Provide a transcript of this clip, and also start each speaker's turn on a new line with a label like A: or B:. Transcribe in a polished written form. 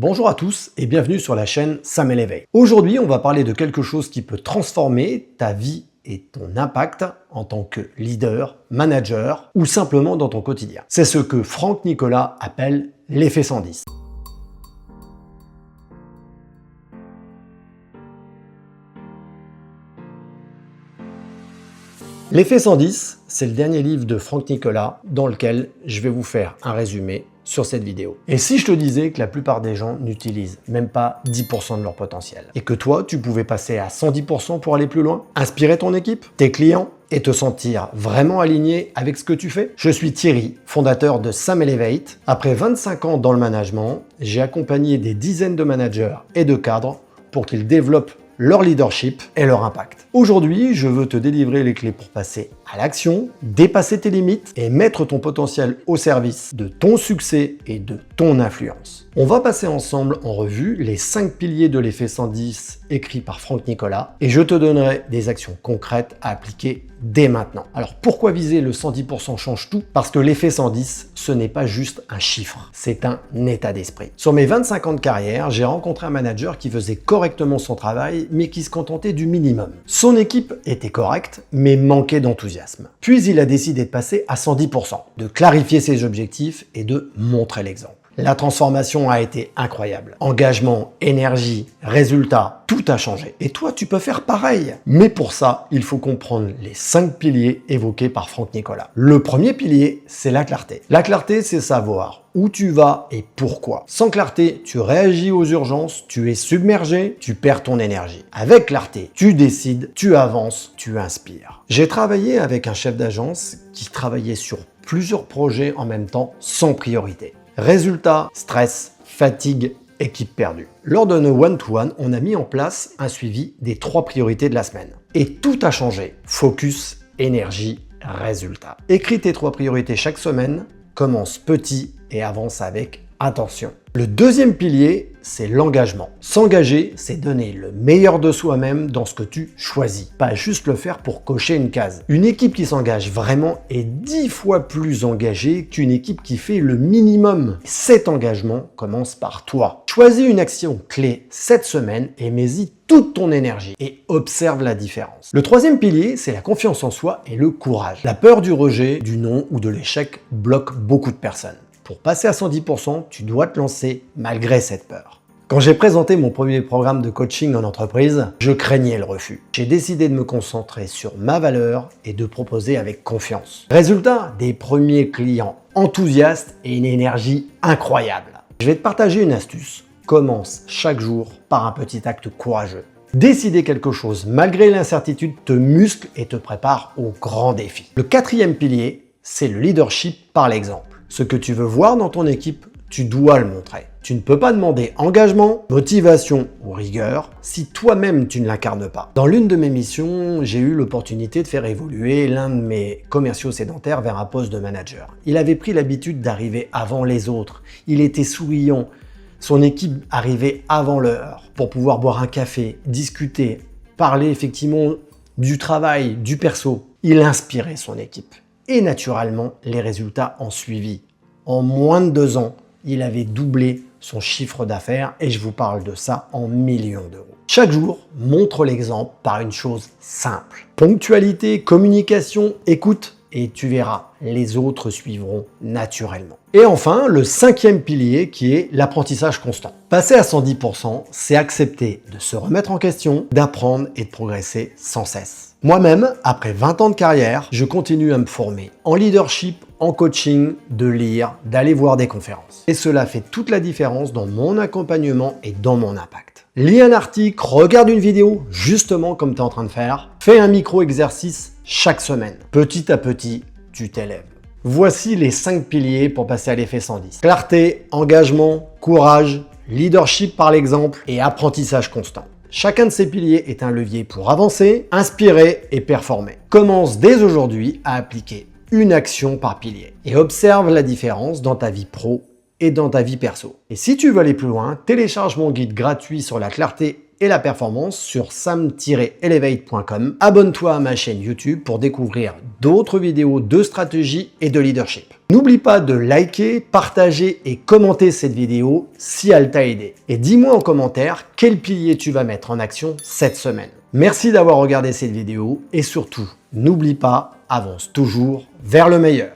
A: Bonjour à tous et bienvenue sur la chaîne Sam Elevate. Aujourd'hui, on va parler de quelque chose qui peut transformer ta vie et ton impact en tant que leader, manager ou simplement dans ton quotidien. C'est ce que Franck Nicolas appelle l'effet 110. L'effet 110, c'est le dernier livre de Franck Nicolas dans lequel je vais vous faire un résumé sur cette vidéo. Et si je te disais que la plupart des gens n'utilisent même pas 10% de leur potentiel et que toi, tu pouvais passer à 110% pour aller plus loin, inspirer ton équipe, tes clients et te sentir vraiment aligné avec ce que tu fais? Je suis Thierry, fondateur de Sam Elevate. Après 25 ans dans le management, j'ai accompagné des dizaines de managers et de cadres pour qu'ils développent leur leadership et leur impact. Aujourd'hui, je veux te délivrer les clés pour passer à l'action, dépasser tes limites et mettre ton potentiel au service de ton succès et de ton influence. On va passer ensemble en revue les 5 piliers de l'effet 110 écrits par Franck Nicolas et je te donnerai des actions concrètes à appliquer dès maintenant. Alors pourquoi viser le 110% change tout? Parce que l'effet 110, ce n'est pas juste un chiffre, c'est un état d'esprit. Sur mes 25 ans de carrière, j'ai rencontré un manager qui faisait correctement son travail, mais qui se contentait du minimum. Son équipe était correcte, mais manquait d'enthousiasme. Puis il a décidé de passer à 110%, de clarifier ses objectifs et de montrer l'exemple. La transformation a été incroyable. Engagement, énergie, résultats, tout a changé. Et toi, tu peux faire pareil. Mais pour ça, il faut comprendre les 5 piliers évoqués par Franck Nicolas. Le premier pilier, c'est la clarté. La clarté, c'est savoir où tu vas et pourquoi. Sans clarté, tu réagis aux urgences, tu es submergé, tu perds ton énergie. Avec clarté, tu décides, tu avances, tu inspires. J'ai travaillé avec un chef d'agence qui travaillait sur plusieurs projets en même temps sans priorité. Résultat, stress, fatigue, équipe perdue. Lors de nos one-to-one, on a mis en place un suivi des 3 priorités de la semaine. Et tout a changé. Focus, énergie, résultat. Écris tes 3 priorités chaque semaine, commence petit et avance avec attention. Le deuxième pilier, c'est l'engagement. S'engager, c'est donner le meilleur de soi-même dans ce que tu choisis. Pas juste le faire pour cocher une case. Une équipe qui s'engage vraiment est 10 fois plus engagée qu'une équipe qui fait le minimum. Cet engagement commence par toi. Choisis une action clé cette semaine et mets-y toute ton énergie et observe la différence. Le troisième pilier, c'est la confiance en soi et le courage. La peur du rejet, du non ou de l'échec bloque beaucoup de personnes. Pour passer à 110%, tu dois te lancer malgré cette peur. Quand j'ai présenté mon premier programme de coaching en entreprise, je craignais le refus. J'ai décidé de me concentrer sur ma valeur et de proposer avec confiance. Résultat, des premiers clients enthousiastes et une énergie incroyable. Je vais te partager une astuce. Commence chaque jour par un petit acte courageux. Décider quelque chose malgré l'incertitude te muscle et te prépare au grand défi. Le quatrième pilier, c'est le leadership par l'exemple. Ce que tu veux voir dans ton équipe, tu dois le montrer. Tu ne peux pas demander engagement, motivation ou rigueur si toi-même tu ne l'incarnes pas. Dans l'une de mes missions, j'ai eu l'opportunité de faire évoluer l'un de mes commerciaux sédentaires vers un poste de manager. Il avait pris l'habitude d'arriver avant les autres. Il était souriant. Son équipe arrivait avant l'heure pour pouvoir boire un café, discuter, parler effectivement du travail, du perso. Il inspirait son équipe. Et naturellement, les résultats ont suivi. En moins de 2 ans, il avait doublé son chiffre d'affaires et je vous parle de ça en millions d'euros. Chaque jour, montre l'exemple par une chose simple. Ponctualité, communication, écoute et tu verras, les autres suivront naturellement. Et enfin, le 5e pilier qui est l'apprentissage constant. Passer à 110%, c'est accepter de se remettre en question, d'apprendre et de progresser sans cesse. Moi-même, après 20 ans de carrière, je continue à me former en leadership, en coaching, de lire, d'aller voir des conférences. Et cela fait toute la différence dans mon accompagnement et dans mon impact. Lis un article, regarde une vidéo, justement comme tu es en train de faire. Fais un micro-exercice chaque semaine. Petit à petit, tu t'élèves. Voici les 5 piliers pour passer à l'effet 110. Clarté, engagement, courage, leadership par l'exemple et apprentissage constant. Chacun de ces piliers est un levier pour avancer, inspirer et performer. Commence dès aujourd'hui à appliquer une action par pilier et observe la différence dans ta vie pro et dans ta vie perso. Et si tu veux aller plus loin, télécharge mon guide gratuit sur la clarté et la performance sur sam-elevate.com. Abonne-toi à ma chaîne YouTube pour découvrir d'autres vidéos de stratégie et de leadership. N'oublie pas de liker, partager et commenter cette vidéo si elle t'a aidé. Et dis-moi en commentaire quel pilier tu vas mettre en action cette semaine. Merci d'avoir regardé cette vidéo et surtout, n'oublie pas, avance toujours vers le meilleur.